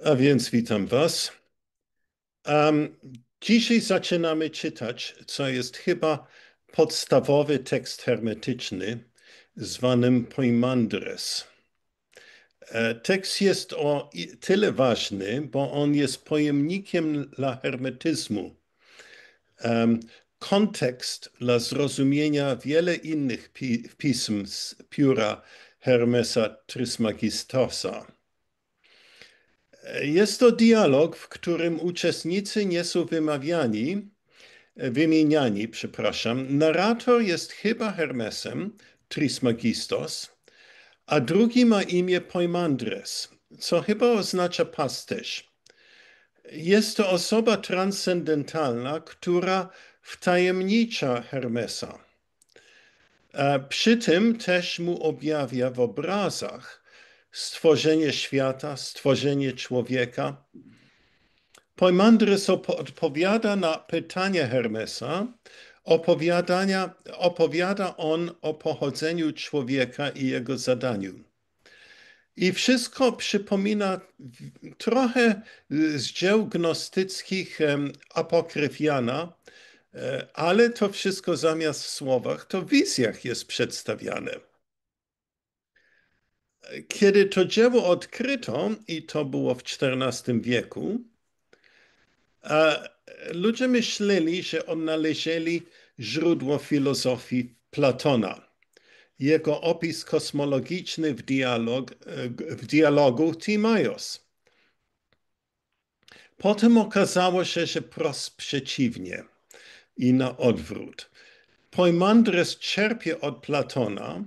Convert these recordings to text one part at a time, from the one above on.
A więc witam Was. Dzisiaj zaczynamy czytać, co jest chyba podstawowy tekst hermetyczny, zwanym Poimandres. Tekst jest tyle ważny, bo on jest pojemnikiem dla hermetyzmu. Kontekst dla zrozumienia wiele innych pism z pióra Hermesa Trismegistosa. Jest to dialog, w którym uczestnicy nie są wymieniani. Narrator jest chyba Hermesem, Trismegistos, a drugi ma imię Poimandres, co chyba oznacza pasterz. Jest to osoba transcendentalna, która wtajemnicza Hermesa. Przy tym też mu objawia w obrazach stworzenie świata, stworzenie człowieka. Poimandres odpowiada na pytania Hermesa, opowiada on o pochodzeniu człowieka i jego zadaniu. I wszystko przypomina trochę z dzieł gnostyckich Apokryfiana, ale to wszystko zamiast w słowach, to w wizjach jest przedstawiane. Kiedy to dzieło odkryto, i to było w XIV wieku, ludzie myśleli, że odnaleźli źródło filozofii Platona. Jego opis kosmologiczny w dialogu Timaios. Potem okazało się, że wprost przeciwnie i na odwrót. Poimandres czerpie od Platona,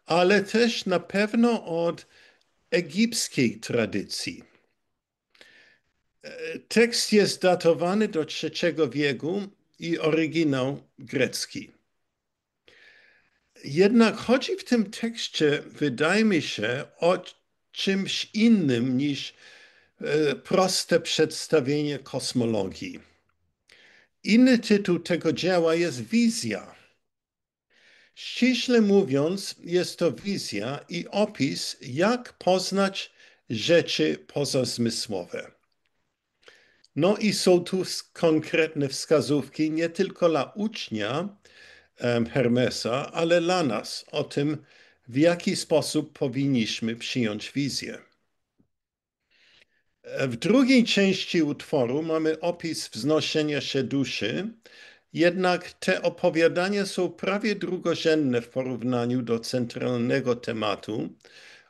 ale też na pewno od egipskiej tradycji. Tekst jest datowany do III wieku i oryginał grecki. Jednak chodzi w tym tekście, wydaje mi się, o czymś innym niż proste przedstawienie kosmologii. Inny tytuł tego dzieła jest Wizja. Ściśle mówiąc, jest to wizja i opis, jak poznać rzeczy pozazmysłowe. No i są tu konkretne wskazówki nie tylko dla ucznia Hermesa, ale dla nas o tym, w jaki sposób powinniśmy przyjąć wizję. W drugiej części utworu mamy opis wznoszenia się duszy, jednak te opowiadania są prawie drugorzędne w porównaniu do centralnego tematu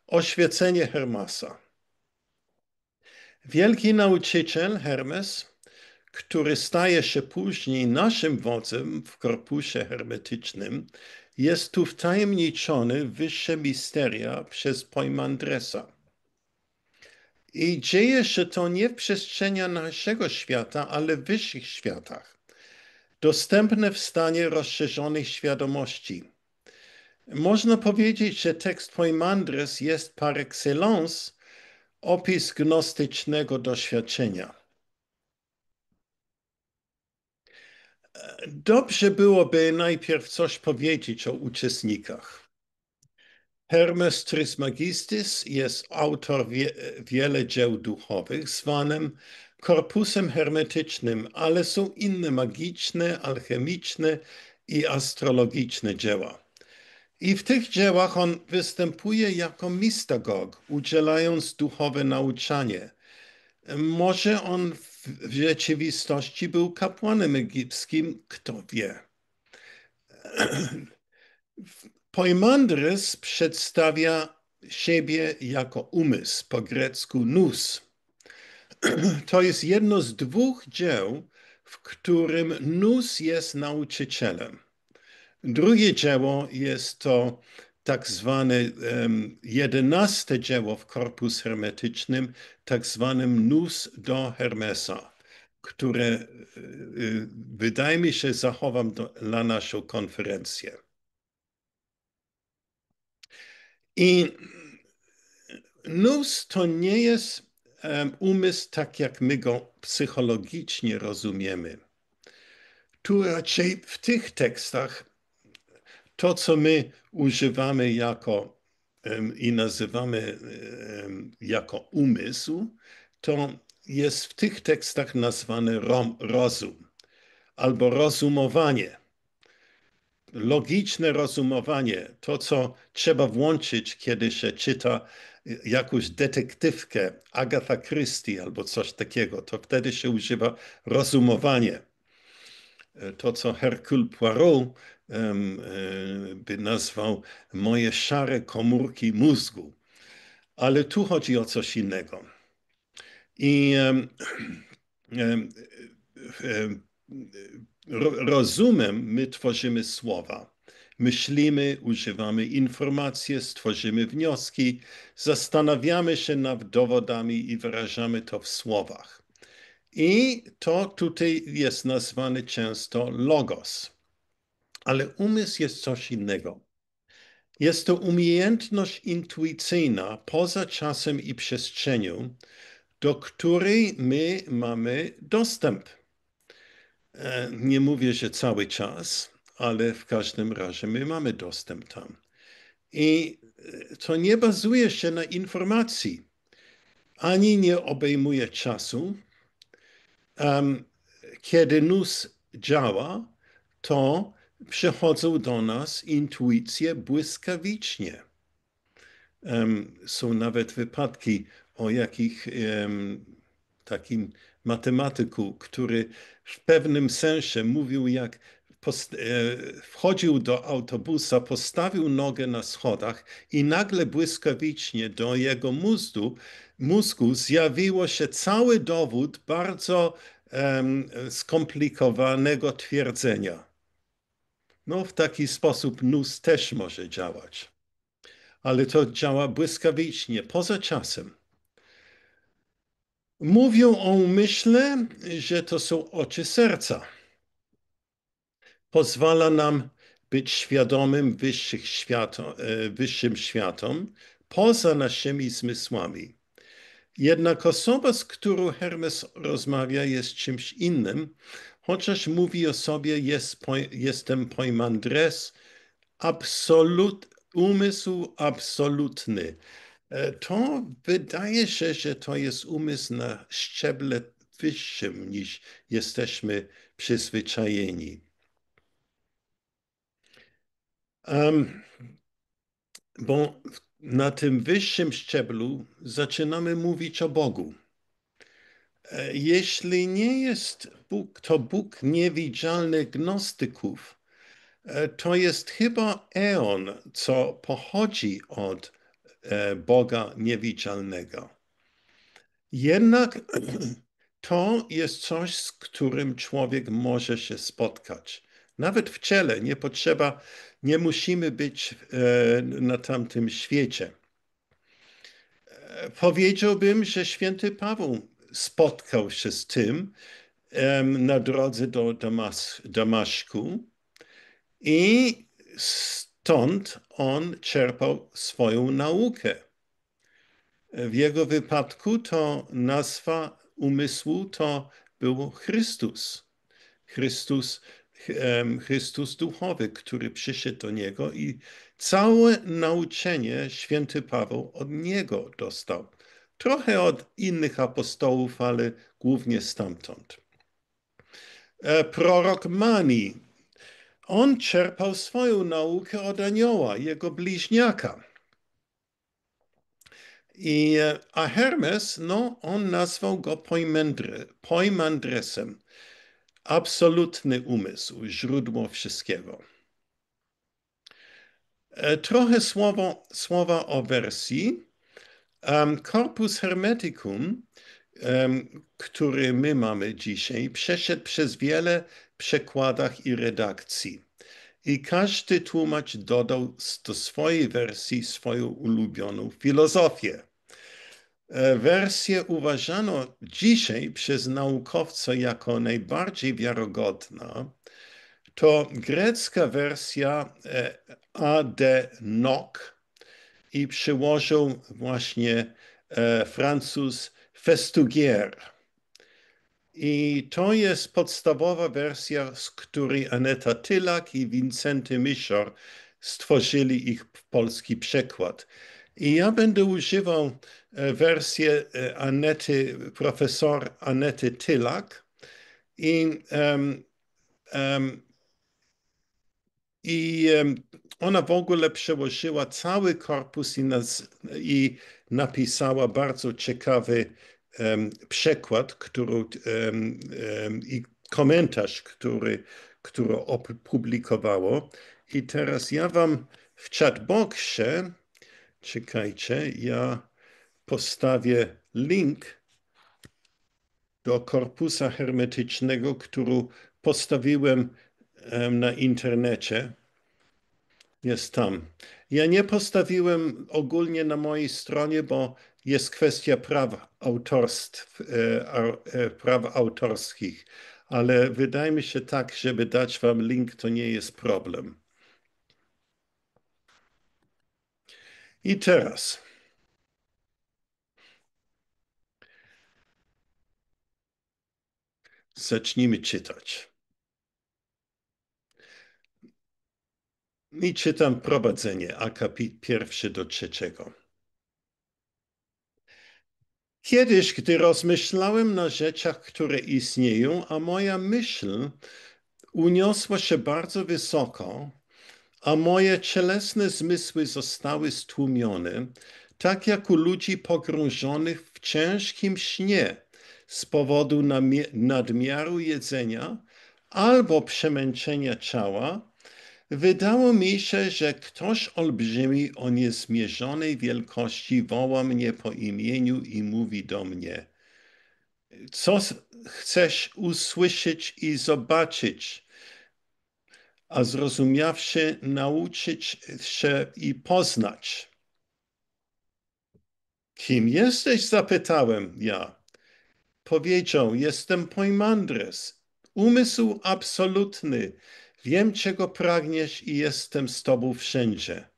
oświecenie Hermesa. Wielki nauczyciel Hermes, który staje się później naszym wodzem w korpusie hermetycznym, jest tu wtajemniczony w wyższe misteria przez Poimandresa. I dzieje się to nie w przestrzeniach naszego świata, ale w wyższych światach, dostępne w stanie rozszerzonej świadomości. Można powiedzieć, że tekst Poimandres jest par excellence opis gnostycznego doświadczenia. Dobrze byłoby najpierw coś powiedzieć o uczestnikach. Hermes Trismegistus jest autor wiele dzieł duchowych, zwanym korpusem hermetycznym, ale są inne magiczne, alchemiczne i astrologiczne dzieła. I w tych dziełach on występuje jako mistagog, udzielając duchowe nauczanie. Może on w rzeczywistości był kapłanem egipskim, kto wie. Poimandres przedstawia siebie jako umysł, po grecku nous. To jest jedno z dwóch dzieł, w którym nous jest nauczycielem. Drugie dzieło jest to tak zwane 11 dzieło w korpus hermetycznym, tak zwanym Nous do Hermesa, które wydaje mi się zachowam dla naszą konferencję. I Nous to nie jest umysł tak, jak my go psychologicznie rozumiemy. Tu raczej w tych tekstach to, co my używamy i nazywamy jako umysł, to jest w tych tekstach nazwane rozum albo rozumowanie. Logiczne rozumowanie, to co trzeba włączyć, kiedy się czyta jakąś detektywkę Agatha Christie albo coś takiego, to wtedy się używa rozumowanie. To, co Hercule Poirot by nazwał moje szare komórki mózgu. Ale tu chodzi o coś innego. I rozumem my tworzymy słowa. Myślimy, używamy informacji, stworzymy wnioski, zastanawiamy się nad dowodami i wyrażamy to w słowach. I to tutaj jest nazwane często logos. Ale umysł jest coś innego. Jest to umiejętność intuicyjna poza czasem i przestrzenią, do której my mamy dostęp. Nie mówię, że cały czas, ale w każdym razie my mamy dostęp tam. I to nie bazuje się na informacji, ani nie obejmuje czasu. Kiedy nóż działa, to przychodzą do nas intuicje błyskawicznie. Są nawet wypadki o jakich takim matematyku, który w pewnym sensie mówił, jak wchodził do autobusa, postawił nogę na schodach i nagle błyskawicznie do jego mózgu zjawiło się cały dowód bardzo skomplikowanego twierdzenia. No, w taki sposób nóż też może działać, ale to działa błyskawicznie, poza czasem. Mówią o umyśle, że to są oczy serca. Pozwala nam być świadomym wyższym światom poza naszymi zmysłami. Jednak osoba, z którą Hermes rozmawia, jest czymś innym, chociaż mówi o sobie, jestem poimandres, umysł absolutny. To wydaje się, że to jest umysł na szczeble wyższym niż jesteśmy przyzwyczajeni. Bo na tym wyższym szczeblu zaczynamy mówić o Bogu. Jeśli nie jest Bóg, to Bóg niewidzialny gnostyków, to jest chyba eon, co pochodzi od Boga niewidzialnego. Jednak to jest coś, z którym człowiek może się spotkać. Nawet w ciele nie musimy być na tamtym świecie. Powiedziałbym, że święty Paweł spotkał się z tym na drodze do Damaszku i stąd on czerpał swoją naukę. W jego wypadku to nazwa umysłu to był Chrystus. Chrystus duchowy, który przyszedł do niego i całe nauczenie święty Paweł od niego dostał. Trochę od innych apostołów, ale głównie stamtąd. Prorok Mani, on czerpał swoją naukę od anioła, jego bliźniaka. A Hermes, no, on nazwał go poimandresem. Absolutny umysł, źródło wszystkiego. Trochę słowa o wersji. Corpus Hermeticum, który my mamy dzisiaj, przeszedł przez wiele przekładach i redakcji. I każdy tłumacz dodał do swojej wersji swoją ulubioną filozofię. Wersję uważano dzisiaj przez naukowca jako najbardziej wiarygodna. To grecka wersja A.D. Nock i przyłożył właśnie Francuz Festugier. I to jest podstawowa wersja, z której Aneta Tylak i Wincenty Miszor stworzyli ich polski przekład. I ja będę używał wersję profesor Anety Tylak i, em, i ona w ogóle przełożyła cały korpus i napisała bardzo ciekawy przekład, i komentarz, który opublikowało. I teraz ja wam w chatboxie, czekajcie, ja postawię link do korpusa hermetycznego, który postawiłem na internecie. Jest tam. Ja nie postawiłem ogólnie na mojej stronie, bo jest kwestia praw autorskich, ale wydaje mi się tak, żeby dać wam link, to nie jest problem. I teraz zacznijmy czytać. I czytam prowadzenie, akapit pierwszy do trzeciego. Kiedyś, gdy rozmyślałem na rzeczach, które istnieją, a moja myśl uniosła się bardzo wysoko, a moje cielesne zmysły zostały stłumione, tak jak u ludzi pogrążonych w ciężkim śnie z powodu nadmiaru jedzenia albo przemęczenia ciała, wydało mi się, że ktoś olbrzymi o niezmierzonej wielkości woła mnie po imieniu i mówi do mnie: co chcesz usłyszeć i zobaczyć, a zrozumiawszy, nauczyć się i poznać? Kim jesteś? Zapytałem ja. Powiedział: jestem Poimandres, umysł absolutny. Wiem, czego pragniesz i jestem z tobą wszędzie.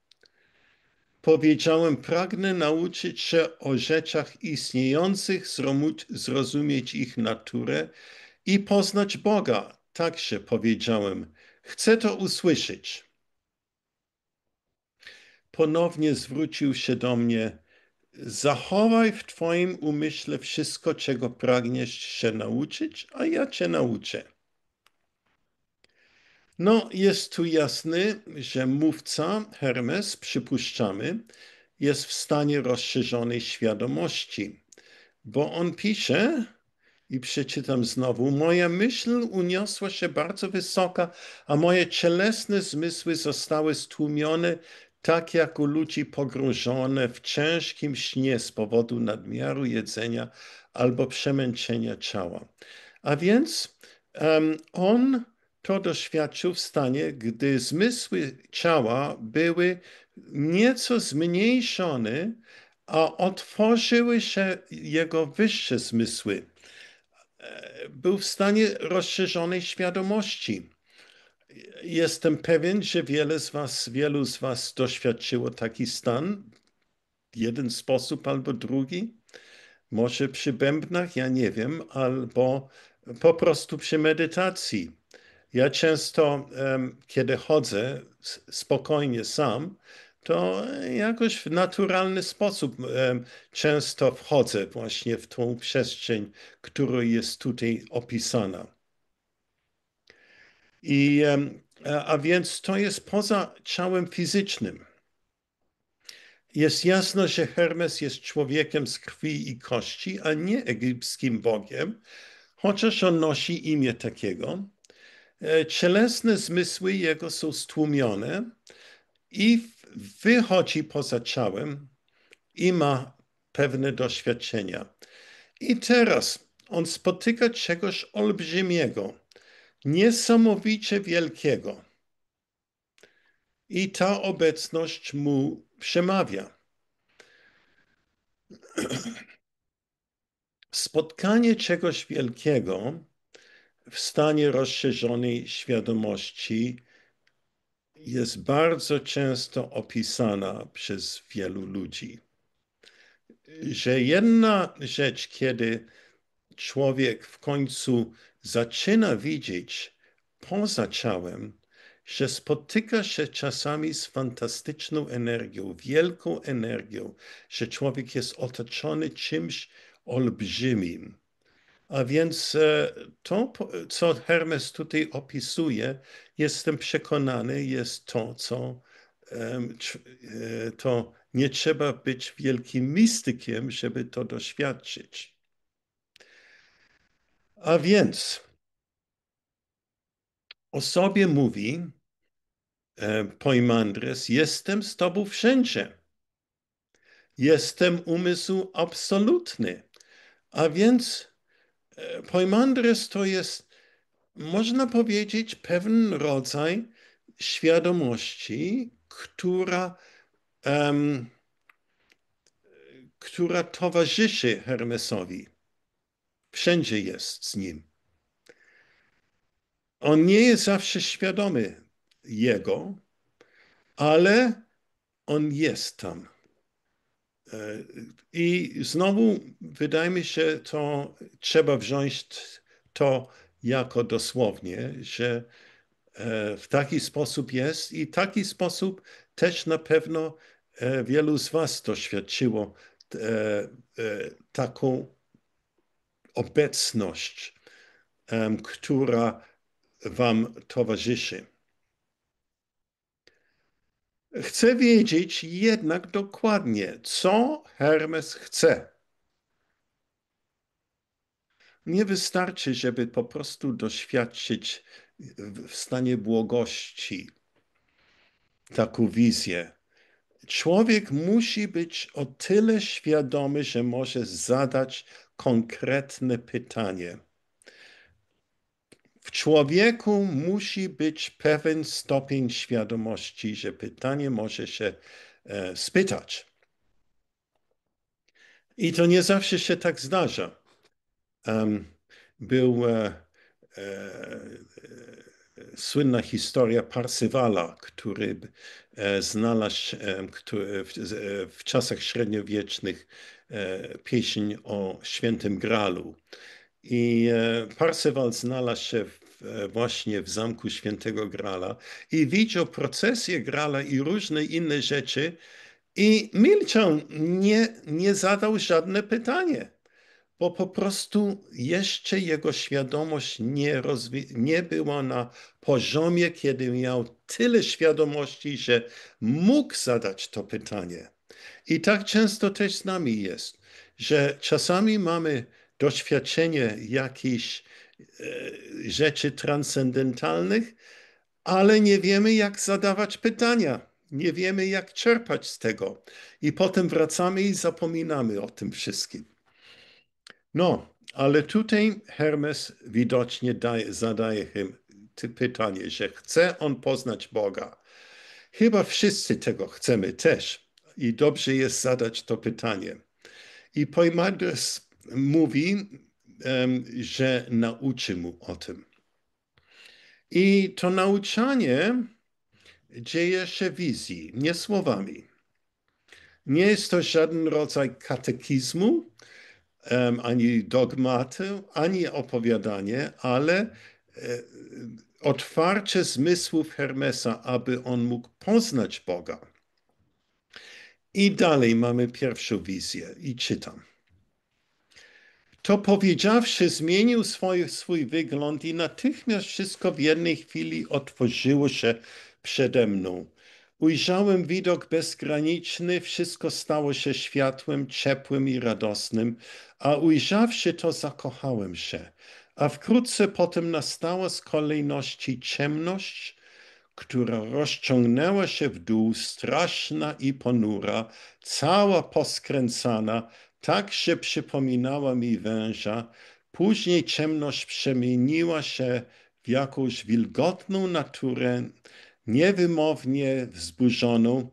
Powiedziałem: pragnę nauczyć się o rzeczach istniejących, zrozumieć ich naturę i poznać Boga. Także powiedziałem: chcę to usłyszeć. Ponownie zwrócił się do mnie: zachowaj w twoim umyśle wszystko, czego pragniesz się nauczyć, a ja cię nauczę. No, jest tu jasny, że mówca, Hermes, przypuszczamy, jest w stanie rozszerzonej świadomości, bo on pisze, i przeczytam znowu: moja myśl uniosła się bardzo wysoka, a moje cielesne zmysły zostały stłumione, tak jak u ludzi pogrążone w ciężkim śnie z powodu nadmiaru jedzenia albo przemęczenia ciała. A więc on to doświadczył w stanie, gdy zmysły ciała były nieco zmniejszone, a otworzyły się jego wyższe zmysły. Był w stanie rozszerzonej świadomości. Jestem pewien, że wielu z was doświadczyło taki stan w jeden sposób albo drugi. Może przy bębnach, ja nie wiem, albo po prostu przy medytacji. Ja często, kiedy chodzę spokojnie sam, to jakoś w naturalny sposób często wchodzę właśnie w tą przestrzeń, która jest tutaj opisana. A więc to jest poza ciałem fizycznym. Jest jasno, że Hermes jest człowiekiem z krwi i kości, a nie egipskim bogiem, chociaż on nosi imię takiego. Cielesne zmysły jego są stłumione i wychodzi poza ciałem i ma pewne doświadczenia. I teraz on spotyka czegoś olbrzymiego, niesamowicie wielkiego. I ta obecność mu przemawia. Spotkanie czegoś wielkiego w stanie rozszerzonej świadomości jest bardzo często opisana przez wielu ludzi. Że jedna rzecz, kiedy człowiek w końcu zaczyna widzieć poza ciałem, że spotyka się czasami z fantastyczną energią, wielką energią, że człowiek jest otoczony czymś olbrzymim. A więc to, co Hermes tutaj opisuje, jestem przekonany, jest to, co to nie trzeba być wielkim mistykiem, żeby to doświadczyć. A więc o sobie mówi Poimandres, jestem z tobą wszędzie. Jestem umysł absolutny. A więc Poimandres to jest, można powiedzieć, pewien rodzaj świadomości, em, która towarzyszy Hermesowi. Wszędzie jest z nim. On nie jest zawsze świadomy jego, ale on jest tam. I znowu wydaje mi się, to trzeba wziąć to jako dosłownie, że w taki sposób jest i taki sposób też na pewno wielu z Was doświadczyło taką obecność, która Wam towarzyszy. Chcę wiedzieć jednak dokładnie, co Hermes chce. Nie wystarczy, żeby po prostu doświadczyć w stanie błogości taką wizję. Człowiek musi być o tyle świadomy, że może zadać konkretne pytanie. W człowieku musi być pewien stopień świadomości, że pytanie może się spytać. I to nie zawsze się tak zdarza. Był słynna historia Parsywala, który znalazł w czasach średniowiecznych pieśń o świętym Gralu. I Parsywal znalazł się właśnie w zamku Świętego Grala i widział procesję Grala i różne inne rzeczy i milczał, nie zadał żadne pytanie, bo po prostu jeszcze jego świadomość nie była na poziomie, kiedy miał tyle świadomości, że mógł zadać to pytanie. I tak często też z nami jest, że czasami mamy doświadczenie jakichś rzeczy transcendentalnych, ale nie wiemy, jak zadawać pytania. Nie wiemy, jak czerpać z tego. I potem wracamy i zapominamy o tym wszystkim. No, ale tutaj Hermes widocznie zadaje pytanie, że chce on poznać Boga. Chyba wszyscy tego chcemy też. I dobrze jest zadać to pytanie. I Poimandres mówi, że nauczy mu o tym. I to nauczanie dzieje się wizji, nie słowami. Nie jest to żaden rodzaj katechizmu, ani dogmatu, ani opowiadanie, ale otwarcie zmysłów Hermesa, aby on mógł poznać Boga. I dalej mamy pierwszą wizję i czytam. To powiedziawszy, zmienił swój wygląd i natychmiast wszystko w jednej chwili otworzyło się przede mną. Ujrzałem widok bezgraniczny, wszystko stało się światłem, ciepłym i radosnym, a ujrzawszy to, zakochałem się. A wkrótce potem nastała z kolejności ciemność, która rozciągnęła się w dół, straszna i ponura, cała poskręcana, tak się przypominała mi węża. Później ciemność przemieniła się w jakąś wilgotną naturę, niewymownie wzburzoną,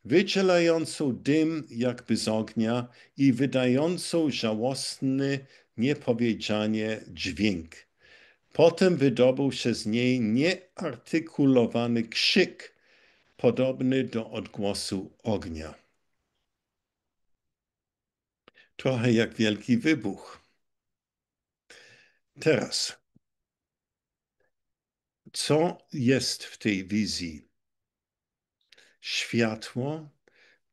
wydzielającą dym jakby z ognia i wydającą żałosny, niepowiedzianie dźwięk. Potem wydobył się z niej nieartykulowany krzyk, podobny do odgłosu ognia. Trochę jak wielki wybuch. Teraz Co jest w tej wizji? Światło,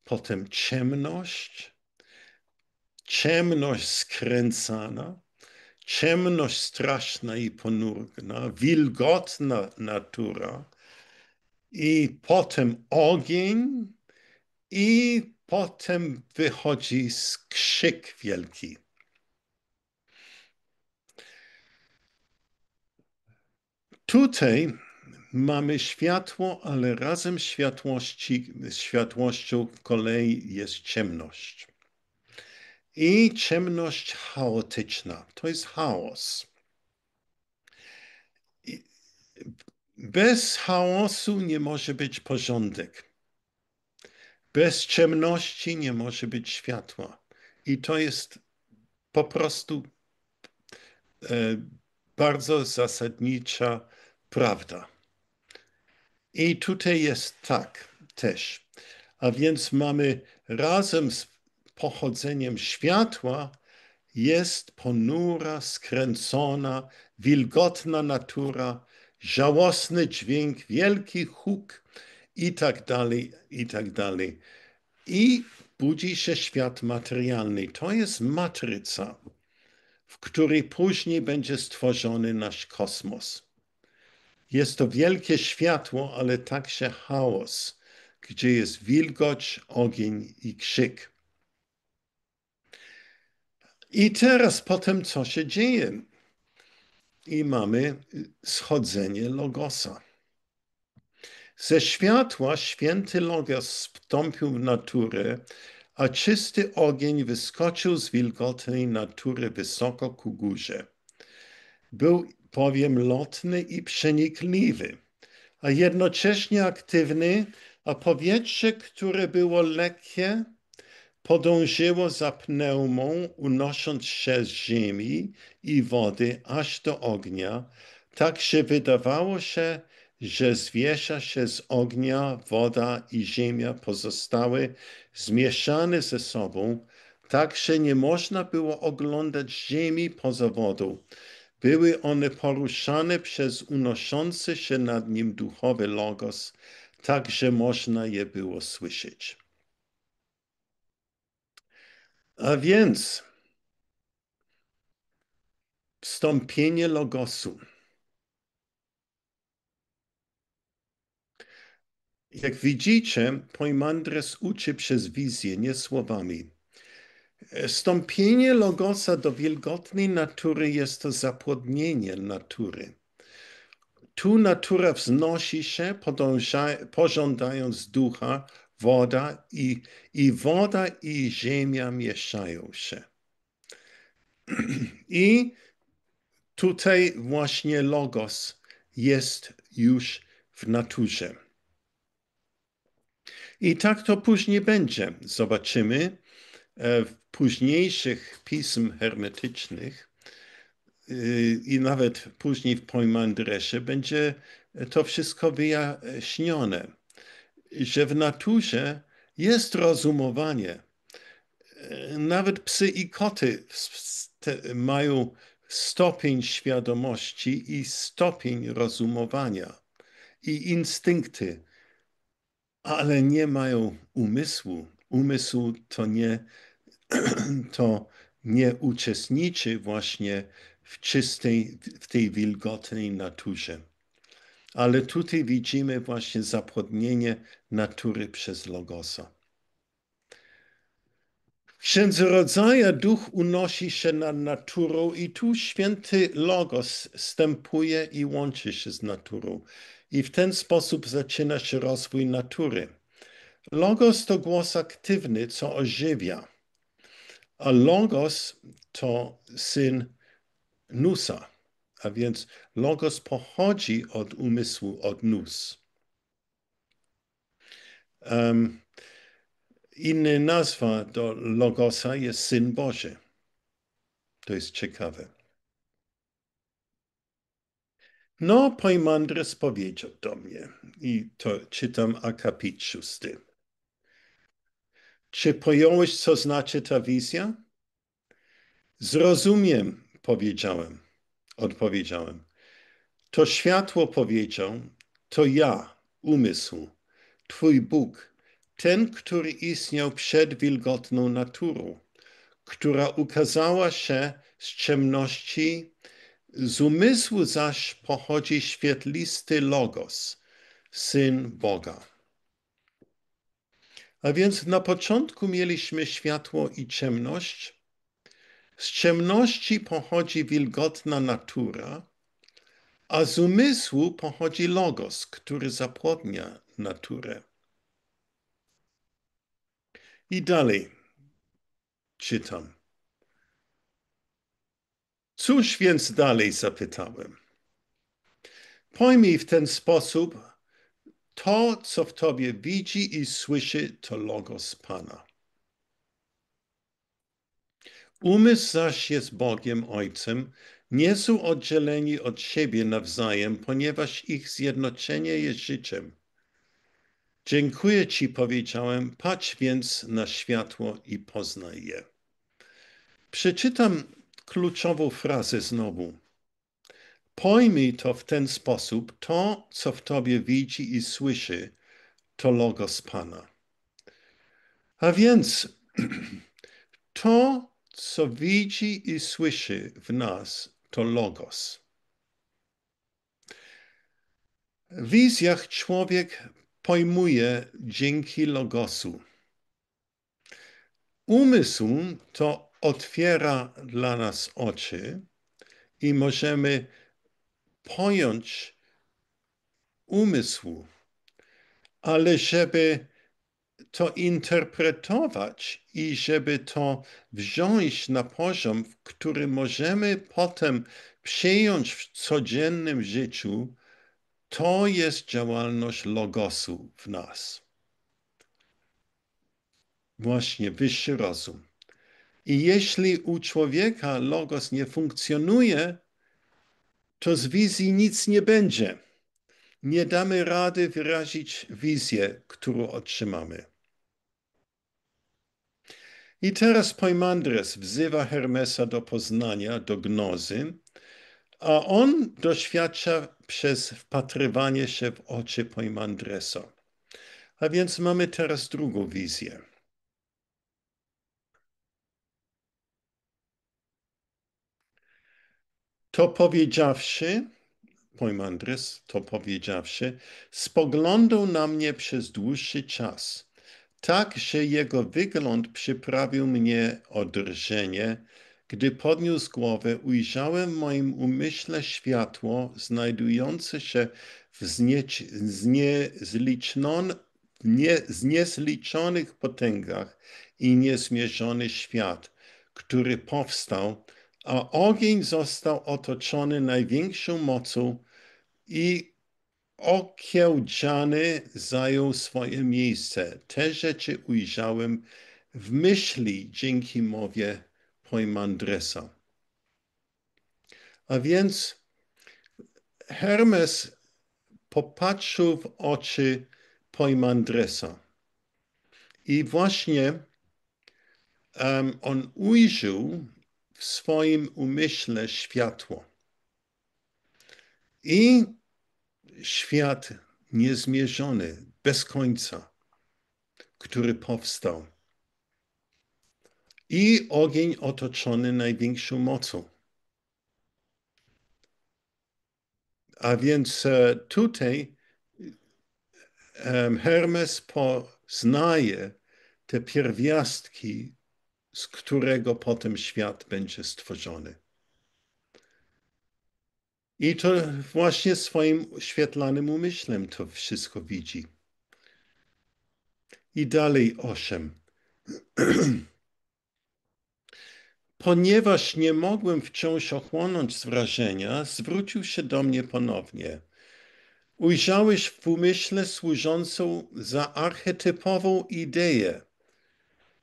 potem ciemność, ciemność skręcana, ciemność straszna i ponurna, wilgotna natura i potem ogień i potem wychodzi krzyk wielki. Tutaj mamy światło, ale razem światłością w kolei jest ciemność. I ciemność chaotyczna. To jest chaos. Bez chaosu nie może być porządek. Bez ciemności nie może być światła. I to jest po prostu bardzo zasadnicza prawda. I tutaj jest tak też. A więc mamy razem z pochodzeniem światła jest ponura, skręcona, wilgotna natura, żałosny dźwięk, wielki huk i tak dalej, i tak dalej. I budzi się świat materialny. To jest matryca, w której później będzie stworzony nasz kosmos. Jest to wielkie światło, ale także chaos, gdzie jest wilgoć, ogień i krzyk. I teraz potem co się dzieje? I mamy schodzenie Logosa. Ze światła święty Logos wstąpił w naturę, a czysty ogień wyskoczył z wilgotnej natury wysoko ku górze. Był bowiem lotny i przenikliwy, a jednocześnie aktywny, a powietrze, które było lekkie, podążyło za pneumą, unosząc się z ziemi i wody aż do ognia, tak że wydawało się, że zwiesza się z ognia, woda i ziemia pozostały zmieszane ze sobą, tak że nie można było oglądać ziemi poza wodą. Były one poruszane przez unoszący się nad nim duchowy Logos, tak że można je było słyszeć. A więc wstąpienie Logosu. Jak widzicie, Poimandres uczy przez wizję, nie słowami. Wstąpienie Logosa do wilgotnej natury jest to zapłodnienie natury. Tu natura wznosi się, pożądając ducha, woda i ziemia mieszają się. I tutaj właśnie Logos jest już w naturze. I tak to później będzie. Zobaczymy w późniejszych pism hermetycznych i nawet później w Poimandresie będzie to wszystko wyjaśnione, że w naturze jest rozumowanie. Nawet psy i koty mają stopień świadomości i stopień rozumowania i instynkty, ale nie mają umysłu. Umysł to nie uczestniczy właśnie w tej wilgotnej naturze. Ale tutaj widzimy właśnie zapłodnienie natury przez Logosa. W Księdze Rodzaja duch unosi się nad naturą i tu święty Logos wstępuje i łączy się z naturą. I w ten sposób zaczyna się rozwój natury. Logos to głos aktywny, co ożywia, a Logos to syn Nusa, a więc Logos pochodzi od umysłu, od Nus. Inna nazwa do Logosa jest Syn Boży. To jest ciekawe. No, Poimandres powiedział do mnie, i to czytam akapit 6. Czy pojąłeś, co znaczy ta wizja? Zrozumiem, odpowiedziałem. To światło powiedział, to ja, umysł, Twój Bóg, ten, który istniał przed wilgotną naturą, która ukazała się z ciemności, z umysłu zaś pochodzi świetlisty Logos, Syn Boga. A więc na początku mieliśmy światło i ciemność. Z ciemności pochodzi wilgotna natura, a z umysłu pochodzi Logos, który zapłodnia naturę. I dalej czytam. Cóż więc dalej, zapytałem. Pojmij w ten sposób, to, co w tobie widzi i słyszy, to Logos Pana. Umysł zaś jest Bogiem Ojcem, nie są oddzieleni od siebie nawzajem, ponieważ ich zjednoczenie jest życiem. Dziękuję Ci, powiedziałem, patrz więc na światło i poznaj je. Przeczytam kluczową frazę znowu. Pojmij to w ten sposób, to, co w Tobie widzi i słyszy, to Logos Pana. A więc to, co widzi i słyszy w nas, to Logos. W wizjach człowiek pojmuje dzięki Logosu. Umysł to otwiera dla nas oczy i możemy pojąć umysł, ale żeby to interpretować i żeby to wziąć na poziom, który możemy potem przyjąć w codziennym życiu, to jest działalność Logosu w nas. Właśnie wyższy rozum. I jeśli u człowieka Logos nie funkcjonuje, to z wizji nic nie będzie. Nie damy rady wyrazić wizję, którą otrzymamy. I teraz Poimandres wzywa Hermesa do poznania, do gnozy, a on doświadcza przez wpatrywanie się w oczy Poimandresa. A więc mamy teraz drugą wizję. To powiedziawszy, Poimandres, to powiedziawszy, spoglądał na mnie przez dłuższy czas, tak, że jego wygląd przyprawił mnie o drżenie. Gdy podniósł głowę, ujrzałem w moim umyśle światło znajdujące się w niezliczonych potęgach i niezmierzony świat, który powstał, a ogień został otoczony największą mocą i okiełdziany zajął swoje miejsce. Te rzeczy ujrzałem w myśli dzięki mowie Poimandresa. A więc Hermes popatrzył w oczy Poimandresa i właśnie on ujrzał w swoim umyśle światło. I świat niezmierzony, bez końca, który powstał. I ogień otoczony największą mocą. A więc tutaj Hermes poznaje te pierwiastki, z którego potem świat będzie stworzony. I to właśnie swoim świetlanym umyślem to wszystko widzi. I dalej 8. Ponieważ nie mogłem wciąż ochłonąć z wrażenia, zwrócił się do mnie ponownie. Ujrzałeś w umyśle służącą za archetypową ideę,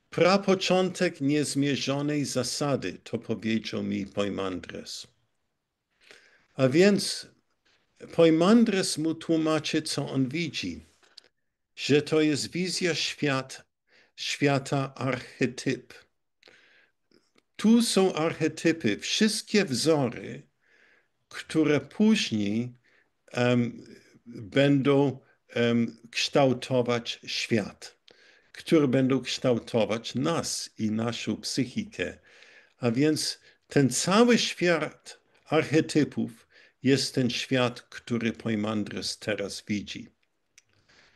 prapoczątek niezmierzonej zasady, to powiedział mi Poimandres. A więc Poimandres mu tłumaczy, co on widzi, że to jest wizja świata archetyp. Tu są archetypy, wszystkie wzory, które później będą kształtować świat, które będą kształtować nas i naszą psychikę. A więc ten cały świat archetypów jest ten świat, który Poimandres teraz widzi.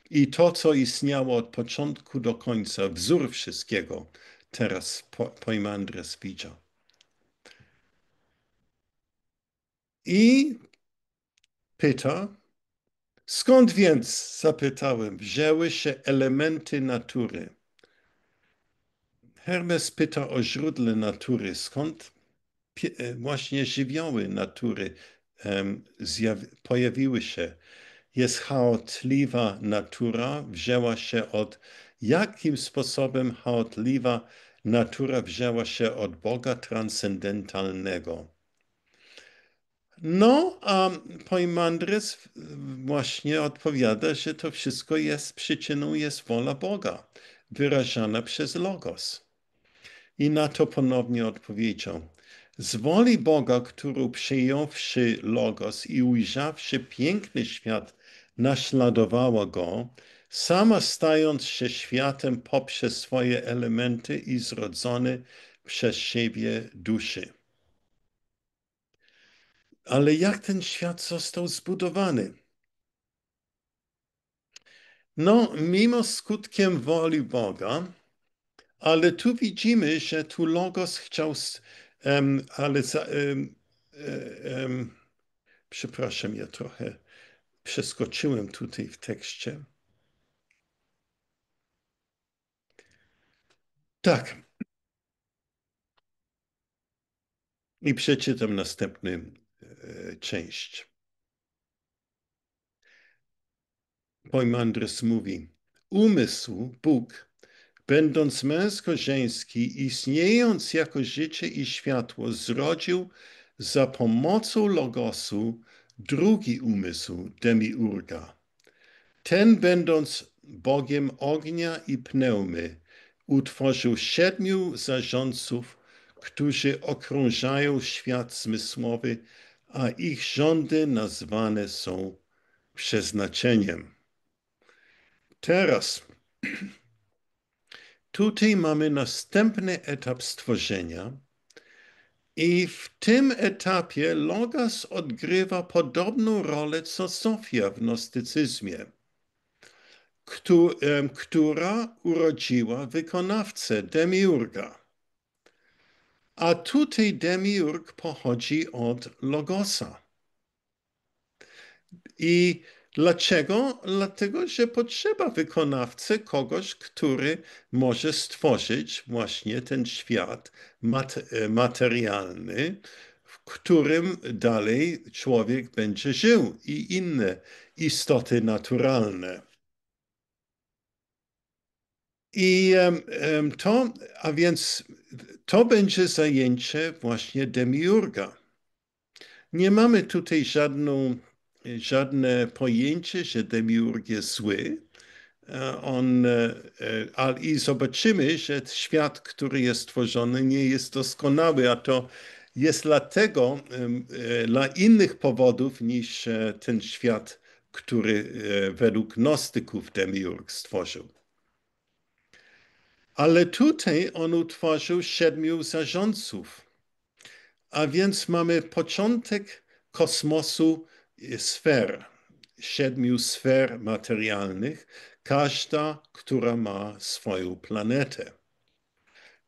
I to, co istniało od początku do końca, wzór wszystkiego, teraz Poimandres widział. I pyta, skąd więc, zapytałem, wzięły się elementy natury? Hermes pyta o źródle natury, skąd właśnie żywioły natury pojawiły się. Jest chaotliwa natura, wzięła się od, jakim sposobem chaotliwa natura wzięła się od Boga transcendentalnego. No, a Poimandres właśnie odpowiada, że to wszystko jest przyczyną, jest wola Boga, wyrażana przez Logos. I na to ponownie odpowiedział. Z woli Boga, którą przyjąwszy Logos i ujrzawszy piękny świat, naśladowała go, sama stając się światem poprzez swoje elementy i zrodzone przez siebie duszy. Ale jak ten świat został zbudowany? No, mimo skutkiem woli Boga, ale tu widzimy, że tu Logos chciał, ale przepraszam, ja trochę przeskoczyłem tutaj w tekście. Tak, i przeczytam następną część. Poimandres mówi, umysł, Bóg, będąc męsko-żeński, istniejąc jako życie i światło, zrodził za pomocą Logosu drugi umysł, demiurga. Ten, będąc Bogiem ognia i pneumy, utworzył 7 zarządców, którzy okrążają świat zmysłowy, a ich rządy nazwane są przeznaczeniem. Teraz tutaj mamy następny etap stworzenia i w tym etapie Logos odgrywa podobną rolę co Sofia w gnostycyzmie, która urodziła wykonawcę, demiurga. A tutaj demiurg pochodzi od Logosa. I dlaczego? Dlatego, że potrzeba wykonawcy, kogoś, który może stworzyć właśnie ten świat materialny, w którym dalej człowiek będzie żył i inne istoty naturalne. A więc to będzie zajęcie właśnie demiurga. Nie mamy tutaj żadne pojęcie, że demiurg jest zły. I zobaczymy, że świat, który jest stworzony, nie jest doskonały, a to jest dlatego, dla innych powodów niż ten świat, który według gnostyków demiurg stworzył. Ale tutaj on utworzył 7 zarządców. A więc mamy początek kosmosu sfer, 7 sfer materialnych, każda, która ma swoją planetę.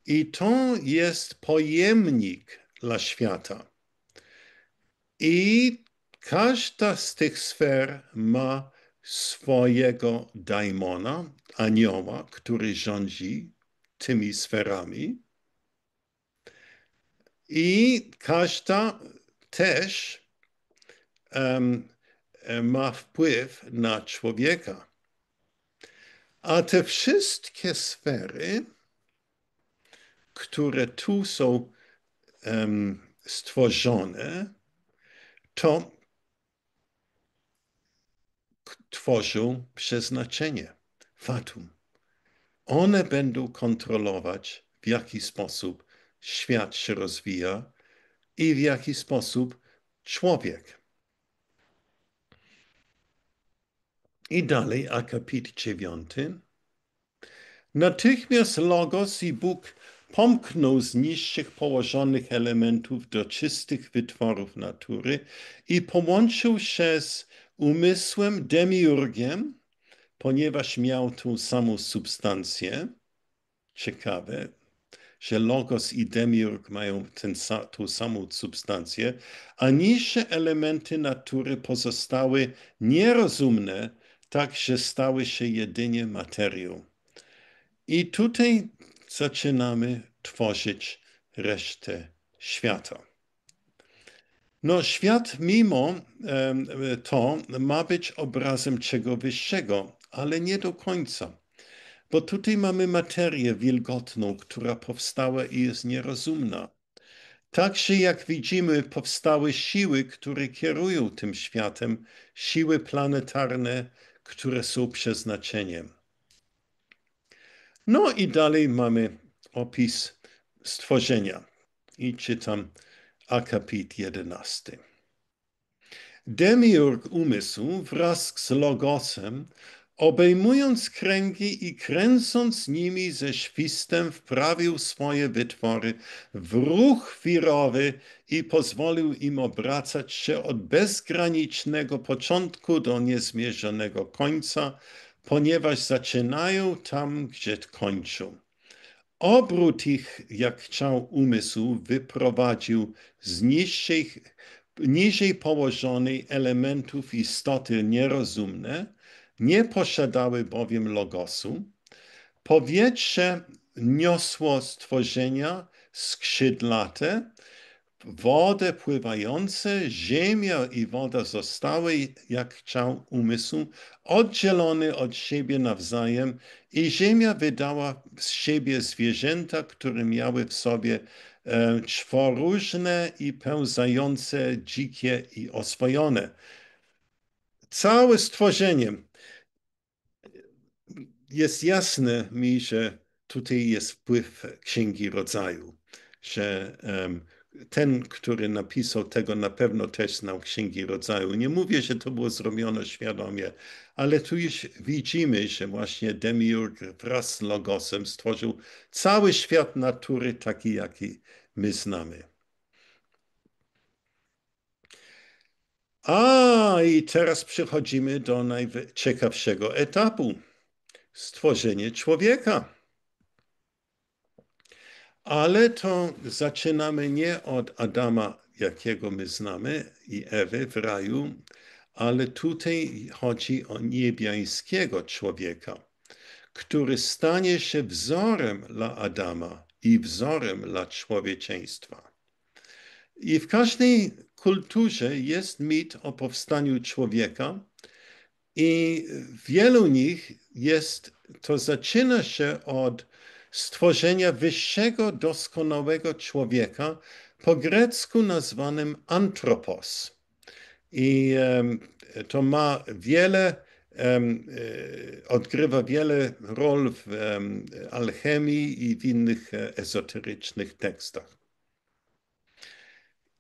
I to jest pojemnik dla świata. I każda z tych sfer ma swojego daimona, anioła, który rządzi tymi sferami. I każda też ma wpływ na człowieka. A te wszystkie sfery, które tu są stworzone, to tworzą przeznaczenie, fatum. One będą kontrolować, w jaki sposób świat się rozwija i w jaki sposób człowiek. I dalej, akapit 9. Natychmiast Logos i Bóg pomknął z niższych położonych elementów do czystych wytworów natury i połączył się z umysłem demiurgiem, ponieważ miał tą samą substancję. Ciekawe, że Logos i demiurg mają tą samą substancję, a niższe elementy natury pozostały nierozumne, tak że stały się jedynie materią. I tutaj zaczynamy tworzyć resztę świata. No, świat mimo to ma być obrazem czego wyższego, ale nie do końca. Bo tutaj mamy materię wilgotną, która powstała i jest nierozumna. Także jak widzimy, powstały siły, które kierują tym światem, siły planetarne, które są przeznaczeniem. No i dalej mamy opis stworzenia. I czytam akapit 11. Demiurg umysłu wraz z Logosem, obejmując kręgi i kręcąc nimi ze świstem, wprawił swoje wytwory w ruch wirowy i pozwolił im obracać się od bezgranicznego początku do niezmierzonego końca, ponieważ zaczynają tam, gdzie kończą. Obrót ich, jak chciał umysł, wyprowadził z niżej położonej elementów istoty nierozumne, nie posiadały bowiem logosu. Powietrze niosło stworzenia skrzydlate, wodę pływające, ziemia i woda zostały, jak chciał umysł, oddzielone od siebie nawzajem i ziemia wydała z siebie zwierzęta, które miały w sobie czworóżne i pełzające, dzikie i oswojone. Całe stworzenie jest jasne mi, że tutaj jest wpływ Księgi Rodzaju, że ten, który napisał tego, na pewno też znał Księgi Rodzaju. Nie mówię, że to było zrobione świadomie, ale tu już widzimy, że właśnie Demiurg wraz z Logosem stworzył cały świat natury taki, jaki my znamy. I teraz przechodzimy do najciekawszego etapu. Stworzenie człowieka. Ale to zaczynamy nie od Adama, jakiego my znamy, i Ewy w raju, ale tutaj chodzi o niebiańskiego człowieka, który stanie się wzorem dla Adama i wzorem dla człowieczeństwa. I w każdej kulturze jest mit o powstaniu człowieka i w wielu nich to zaczyna się od stworzenia wyższego, doskonałego człowieka, po grecku nazwanym antropos. I to ma odgrywa wiele ról w alchemii i w innych ezoterycznych tekstach.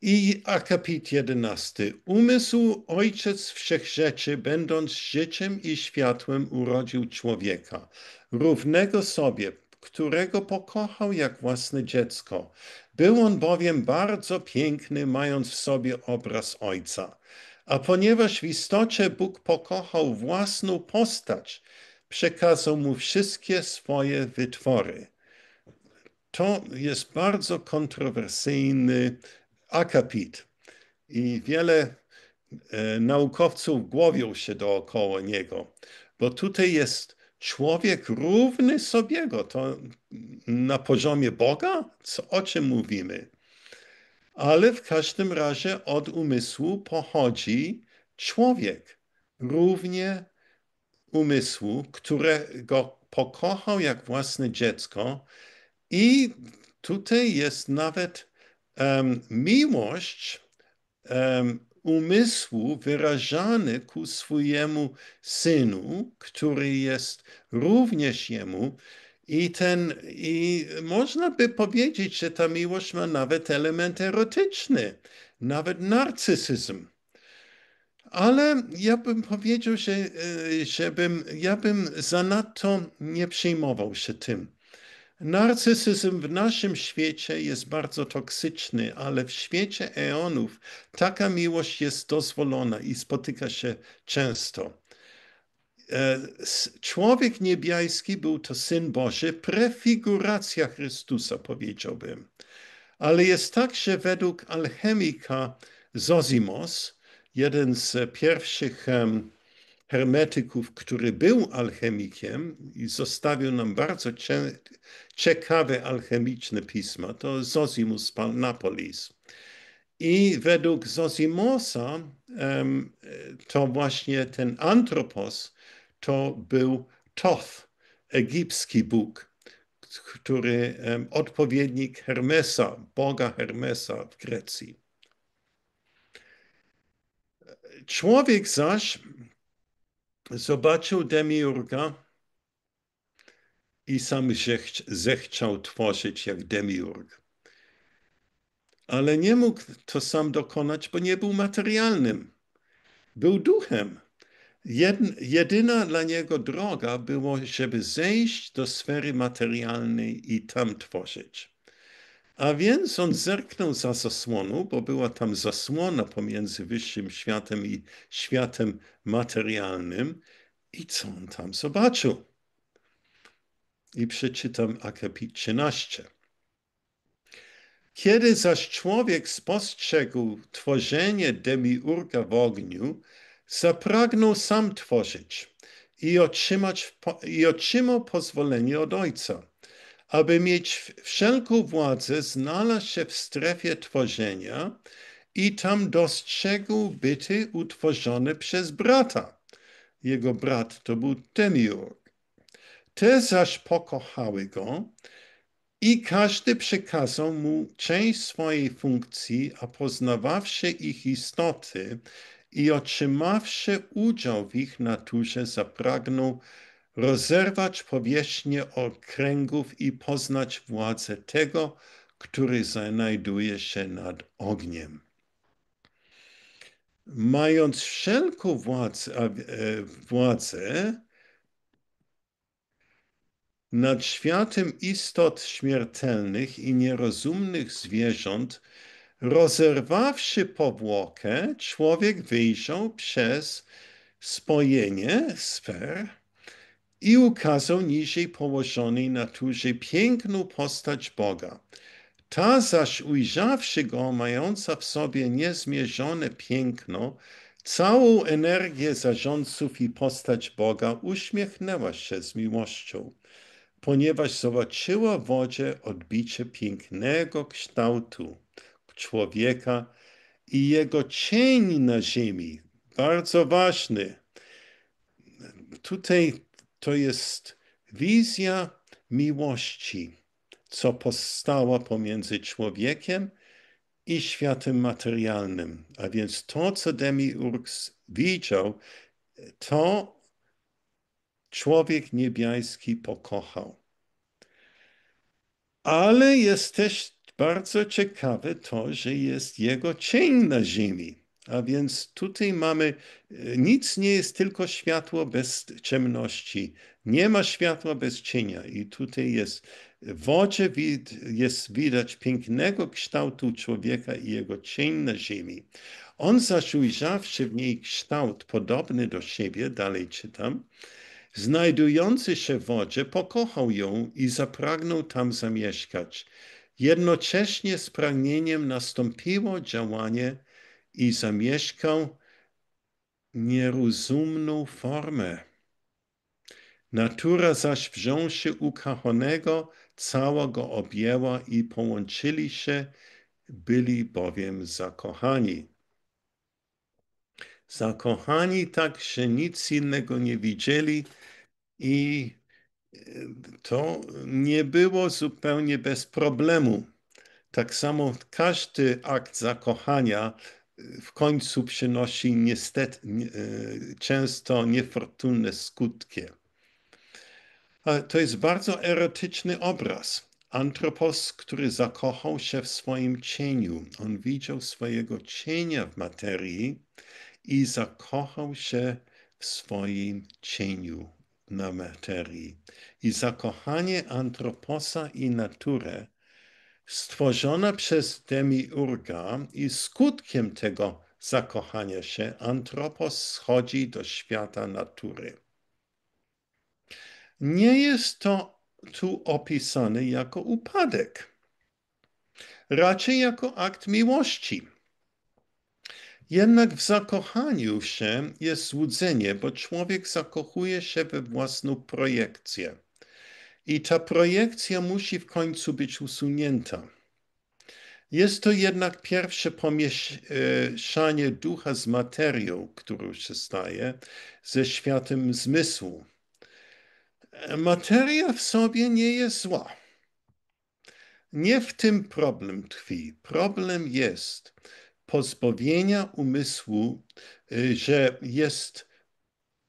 I akapit 11. Umysł, ojciec wszechrzeczy, będąc życiem i światłem, urodził człowieka, równego sobie, którego pokochał jak własne dziecko. Był on bowiem bardzo piękny, mając w sobie obraz ojca. A ponieważ w istocie Bóg pokochał własną postać, przekazał mu wszystkie swoje wytwory. To jest bardzo kontrowersyjny akapit i wiele naukowców głowią się dookoła niego, bo tutaj jest człowiek równy sobie, to na poziomie Boga? O czym mówimy? Ale w każdym razie od umysłu pochodzi człowiek, równie umysłu, którego pokochał jak własne dziecko i tutaj jest nawet miłość umysłu wyrażany ku swojemu synu, który jest również jemu. I można by powiedzieć, że ta miłość ma nawet element erotyczny, nawet narcyzm. Ale ja bym powiedział, ja bym zanadto nie przejmował się tym. Narcyzyzm w naszym świecie jest bardzo toksyczny, ale w świecie eonów taka miłość jest dozwolona i spotyka się często. Człowiek niebiański był to Syn Boży, prefiguracja Chrystusa, powiedziałbym. Ale jest tak, że według alchemika Zozimos, jeden z pierwszych hermetyków, który był alchemikiem i zostawił nam bardzo ciekawe alchemiczne pisma, to Zosimus z Napolis. I według Zosimosa to właśnie ten Antropos to był Thoth, egipski bóg, który odpowiednik Hermesa, boga Hermesa w Grecji. Człowiek zaś zobaczył demiurga i sam zechciał tworzyć jak demiurg. Ale nie mógł to sam dokonać, bo nie był materialnym. Był duchem. Jedyna dla niego droga było, żeby zejść do sfery materialnej i tam tworzyć. A więc on zerknął za zasłonu, bo była tam zasłona pomiędzy wyższym światem i światem materialnym. I co on tam zobaczył? I przeczytam akapit 13. Kiedy zaś człowiek spostrzegł tworzenie demiurga w ogniu, zapragnął sam tworzyć i otrzymał pozwolenie od Ojca. Aby mieć wszelką władzę, znalazł się w strefie tworzenia i tam dostrzegł byty utworzone przez brata. Jego brat to był demiurg. Te zaś pokochały go i każdy przekazał mu część swojej funkcji, a poznawawszy ich istoty i otrzymawszy udział w ich naturze, zapragnął rozerwać powierzchnię okręgów i poznać władzę tego, który znajduje się nad ogniem. Mając wszelką władzę nad światem istot śmiertelnych i nierozumnych zwierząt, rozerwawszy powłokę, człowiek wyjrzał przez spojenie sfer i ukazał niżej położonej naturze piękną postać Boga. Ta zaś ujrzawszy go, mająca w sobie niezmierzone piękno, całą energię zarządców i postać Boga, uśmiechnęła się z miłością, ponieważ zobaczyła w wodzie odbicie pięknego kształtu człowieka i jego cień na ziemi. Bardzo ważny. Tutaj to jest wizja miłości, co powstała pomiędzy człowiekiem i światem materialnym. A więc to, co Demiurg widział, to człowiek niebiański pokochał. Ale jest też bardzo ciekawe to, że jest jego cień na ziemi. A więc tutaj mamy, nic nie jest tylko światło bez ciemności. Nie ma światła bez cienia. I tutaj jest, w wodzie jest widać pięknego kształtu człowieka i jego cień na ziemi. On zaś ujrzawszy w niej kształt podobny do siebie, dalej czytam, znajdujący się w wodzie, pokochał ją i zapragnął tam zamieszkać. Jednocześnie z pragnieniem nastąpiło działanie i zamieszkał nierozumną formę. Natura zaś wziąwszy ukochanego, cała go objęła i połączyli się, byli bowiem zakochani. Zakochani tak, że nic innego nie widzieli i to nie było zupełnie bez problemu. Tak samo każdy akt zakochania w końcu przynosi niestety często niefortunne skutki. Ale to jest bardzo erotyczny obraz. Antropos, który zakochał się w swoim cieniu. On widział swojego cienia w materii i zakochał się w swoim cieniu na materii. I zakochanie Antroposa i naturę stworzona przez Demiurga i skutkiem tego zakochania się Antropos schodzi do świata natury. Nie jest to tu opisane jako upadek, raczej jako akt miłości. Jednak w zakochaniu się jest złudzenie, bo człowiek zakochuje się we własną projekcję. I ta projekcja musi w końcu być usunięta. Jest to jednak pierwsze pomieszanie ducha z materią, którą się staje, ze światem zmysłu. Materia w sobie nie jest zła. Nie w tym problem tkwi. Problem jest pozbawienia umysłu, że jest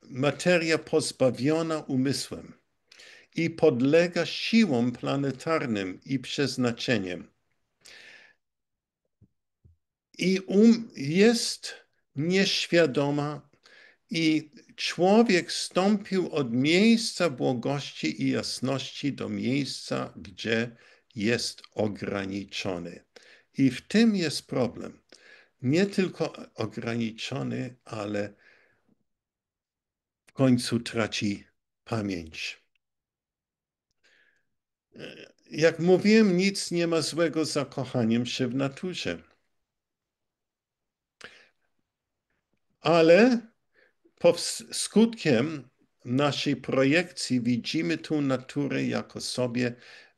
materia pozbawiona umysłem i podlega siłom planetarnym i przeznaczeniem. I jest nieświadoma i człowiek stąpił od miejsca błogości i jasności do miejsca, gdzie jest ograniczony. I w tym jest problem. Nie tylko ograniczony, ale w końcu traci pamięć. Jak mówiłem, nic nie ma złego z zakochaniem się w naturze. Ale skutkiem naszej projekcji widzimy tą naturę jako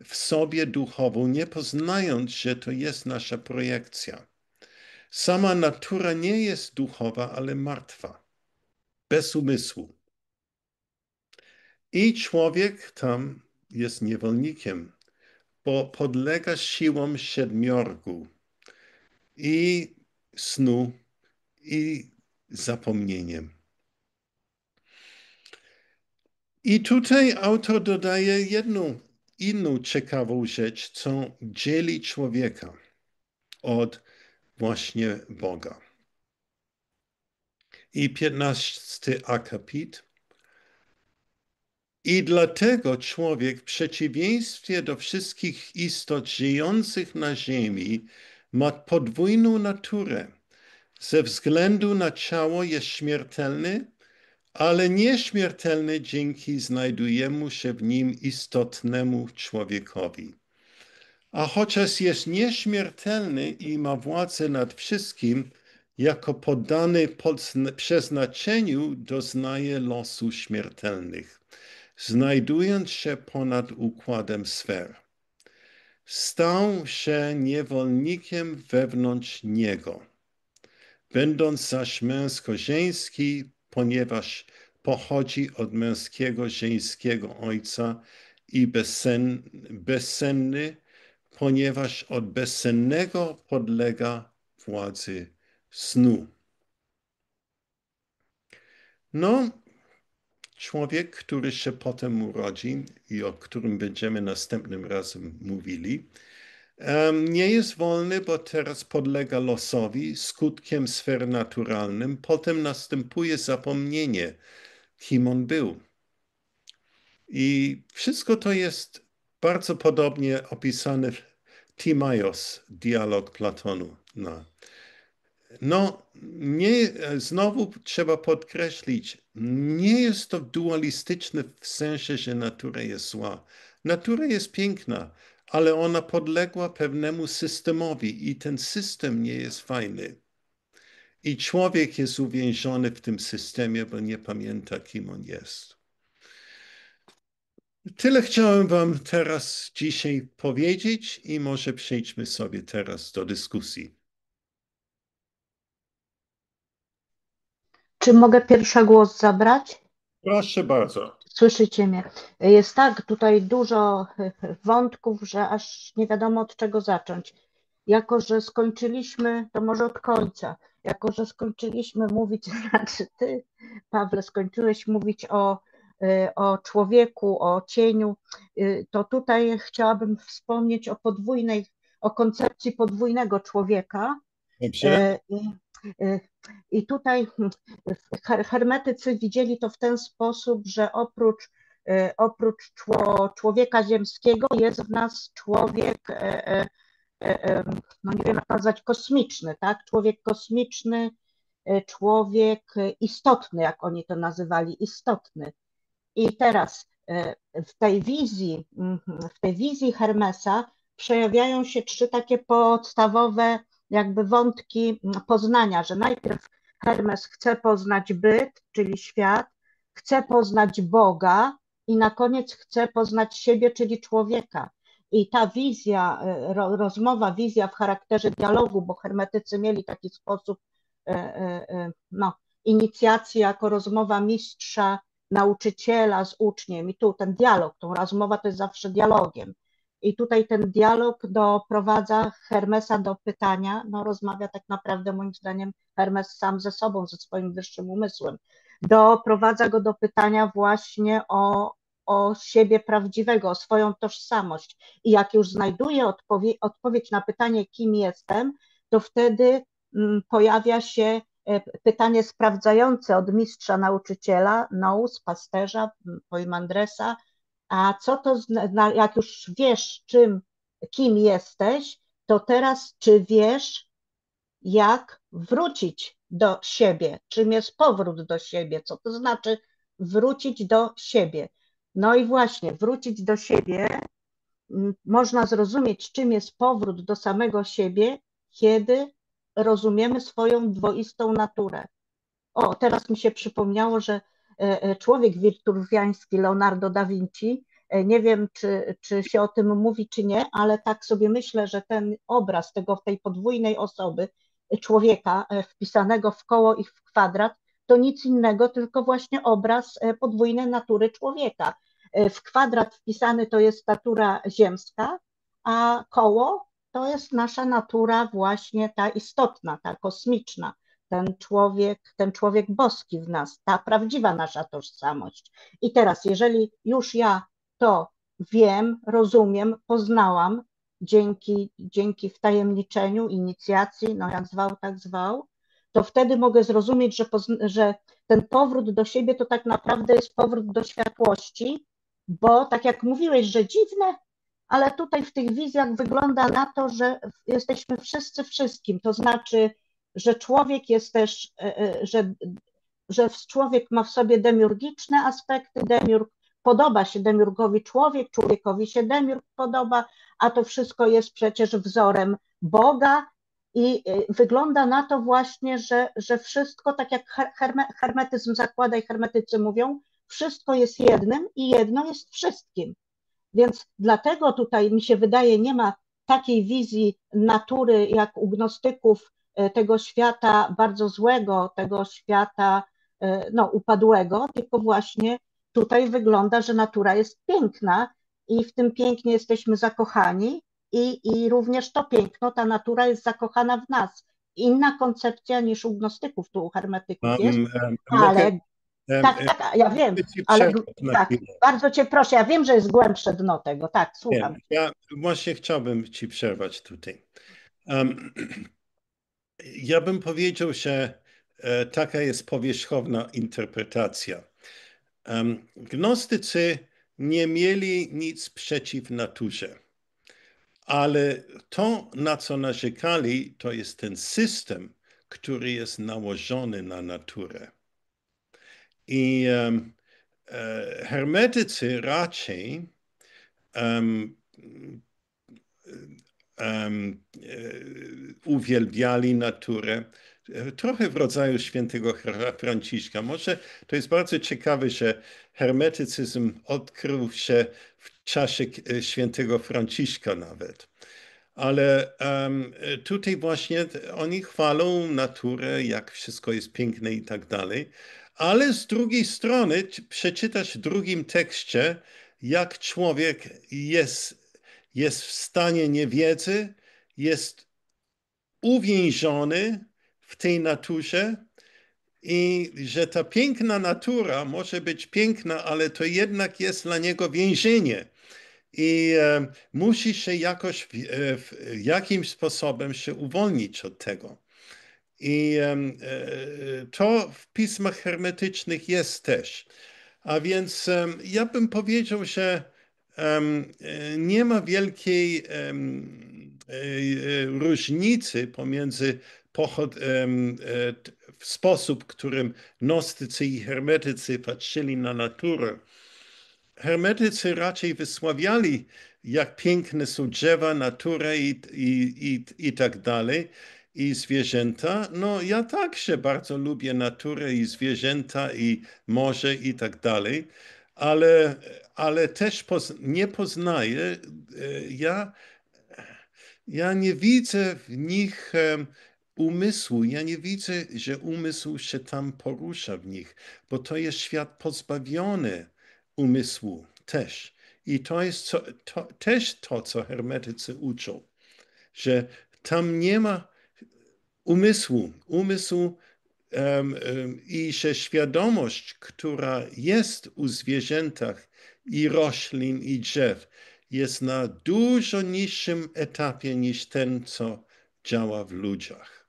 w sobie duchową, nie poznając, że to jest nasza projekcja. Sama natura nie jest duchowa, ale martwa, bez umysłu. I człowiek tam jest niewolnikiem, bo podlega siłom siedmiorgu i snu, i zapomnieniem. I tutaj autor dodaje jedną inną ciekawą rzecz, co dzieli człowieka od właśnie Boga. I 15 akapit. I dlatego człowiek w przeciwieństwie do wszystkich istot żyjących na ziemi ma podwójną naturę. Ze względu na ciało jest śmiertelny, ale nieśmiertelny dzięki znajdujemu się w nim istotnemu człowiekowi. A chociaż jest nieśmiertelny i ma władzę nad wszystkim, jako poddany przeznaczeniu doznaje losu śmiertelnych, znajdując się ponad układem sfer. Stał się niewolnikiem wewnątrz niego, będąc zaś męsko-żeński, ponieważ pochodzi od męskiego, żeńskiego ojca i bezsenny, ponieważ od bezsennego podlega władzy snu. No, człowiek, który się potem urodzi i o którym będziemy następnym razem mówili, nie jest wolny, bo teraz podlega losowi, skutkiem sfer naturalnym. Potem następuje zapomnienie, kim on był. I wszystko to jest bardzo podobnie opisane w Timaios, dialog Platonu. No, znowu trzeba podkreślić, nie jest to dualistyczne w sensie, że natura jest zła. Natura jest piękna, ale ona podległa pewnemu systemowi i ten system nie jest fajny. I człowiek jest uwięziony w tym systemie, bo nie pamięta, kim on jest. Tyle chciałem wam teraz dzisiaj powiedzieć i może przejdźmy sobie teraz do dyskusji. Czy mogę pierwszy głos zabrać? Proszę bardzo. Słyszycie mnie? Jest tak tutaj dużo wątków, że aż nie wiadomo od czego zacząć. Jako że skończyliśmy, to może od końca, jako że skończyliśmy mówić, znaczy ty, Pawle, skończyłeś mówić o człowieku, o cieniu, to tutaj chciałabym wspomnieć o koncepcji podwójnego człowieka, Dobrze? I, y, i tutaj hermetycy widzieli to w ten sposób, że oprócz człowieka ziemskiego jest w nas człowiek, no nie wiem jak nazwać, kosmiczny, tak? Człowiek kosmiczny, człowiek istotny, jak oni to nazywali, istotny. I teraz w tej wizji Hermesa przejawiają się trzy takie podstawowe jakby wątki poznania, że najpierw Hermes chce poznać byt, czyli świat, chce poznać Boga i na koniec chce poznać siebie, czyli człowieka. I ta wizja, wizja w charakterze dialogu, bo hermetycy mieli taki sposób no, inicjacji jako rozmowa mistrza, nauczyciela z uczniem i tu ten dialog, tą rozmowa to jest zawsze dialogiem. I tutaj ten dialog doprowadza Hermesa do pytania, no rozmawia tak naprawdę moim zdaniem Hermes sam ze sobą, ze swoim wyższym umysłem. Doprowadza go do pytania właśnie o siebie prawdziwego, o swoją tożsamość. I jak już znajduje odpowiedź na pytanie, kim jestem, to wtedy pojawia się pytanie sprawdzające od mistrza nauczyciela, nous, pasterza, poimandresa, a co to, jak już wiesz, kim jesteś, to teraz czy wiesz, jak wrócić do siebie, czym jest powrót do siebie, co to znaczy wrócić do siebie. No i właśnie, wrócić do siebie, można zrozumieć, czym jest powrót do samego siebie, kiedy rozumiemy swoją dwoistą naturę. O, teraz mi się przypomniało, że człowiek wirtuozjański Leonardo da Vinci, nie wiem, czy się o tym mówi, czy nie, ale tak sobie myślę, że ten obraz tej podwójnej osoby, człowieka wpisanego w koło i w kwadrat, to nic innego, tylko właśnie obraz podwójnej natury człowieka. W kwadrat wpisany to jest natura ziemska, a koło to jest nasza natura właśnie ta istotna, ta kosmiczna, ten człowiek boski w nas, ta prawdziwa nasza tożsamość. I teraz, jeżeli już ja to wiem, rozumiem, poznałam dzięki wtajemniczeniu, inicjacji, no jak zwał, tak zwał, to wtedy mogę zrozumieć, że ten powrót do siebie to tak naprawdę jest powrót do światłości, bo tak jak mówiłeś, że dziwne, ale tutaj w tych wizjach wygląda na to, że jesteśmy wszyscy wszystkim, to znaczy, że człowiek jest też, że człowiek ma w sobie demiurgiczne aspekty, demiurg podoba się demiurgowi człowiek, człowiekowi się demiurg podoba, a to wszystko jest przecież wzorem Boga i wygląda na to właśnie, że wszystko, tak jak hermetyzm zakłada i hermetycy mówią, wszystko jest jednym i jedno jest wszystkim. Więc dlatego tutaj mi się wydaje, nie ma takiej wizji natury jak u gnostyków tego świata bardzo złego, tego świata no, upadłego, tylko właśnie tutaj wygląda, że natura jest piękna i w tym pięknie jesteśmy zakochani i również to piękno, ta natura jest zakochana w nas. Inna koncepcja niż u gnostyków, tu u hermetyków jest, Mogę, ale tak, tak, ja wiem, ci ale przerwać na tak, chwilę. bardzo cię proszę, ja wiem, że jest głębsze dno tego, tak, Wiem, słucham. ja właśnie chciałbym ci przerwać tutaj. Um, ja bym powiedział, że taka jest powierzchowna interpretacja. Gnostycy nie mieli nic przeciw naturze, ale to, na co narzekali, to jest ten system, który jest nałożony na naturę. I hermetycy raczej uwielbiali naturę, trochę w rodzaju świętego Franciszka. Może to jest bardzo ciekawe, że hermetycyzm odkrył się w czasie świętego Franciszka nawet. Ale tutaj właśnie oni chwalą naturę, jak wszystko jest piękne i tak dalej. Ale z drugiej strony przeczytasz w drugim tekście, jak człowiek jest w stanie niewiedzy, jest uwięziony w tej naturze i że ta piękna natura może być piękna, ale to jednak jest dla niego więzienie. I musi się jakoś jakimś sposobem się uwolnić od tego. I to w pismach hermetycznych jest też. A więc ja bym powiedział, że nie ma wielkiej różnicy pomiędzy w sposób, którym gnostycy i hermetycy patrzyli na naturę. Hermetycy raczej wysławiali, jak piękne są drzewa, natura i tak dalej, i zwierzęta. No, ja także bardzo lubię naturę i zwierzęta, i morze i tak dalej, ale też nie poznaję, ja ja nie widzę w nich umysłu. Ja nie widzę, że umysł się tam porusza w nich, bo to jest świat pozbawiony umysłu też. I to jest też to, co hermetycy uczą, że tam nie ma umysłu. I że świadomość, która jest u zwierzętach i roślin i drzew, jest na dużo niższym etapie niż ten, co działa w ludziach.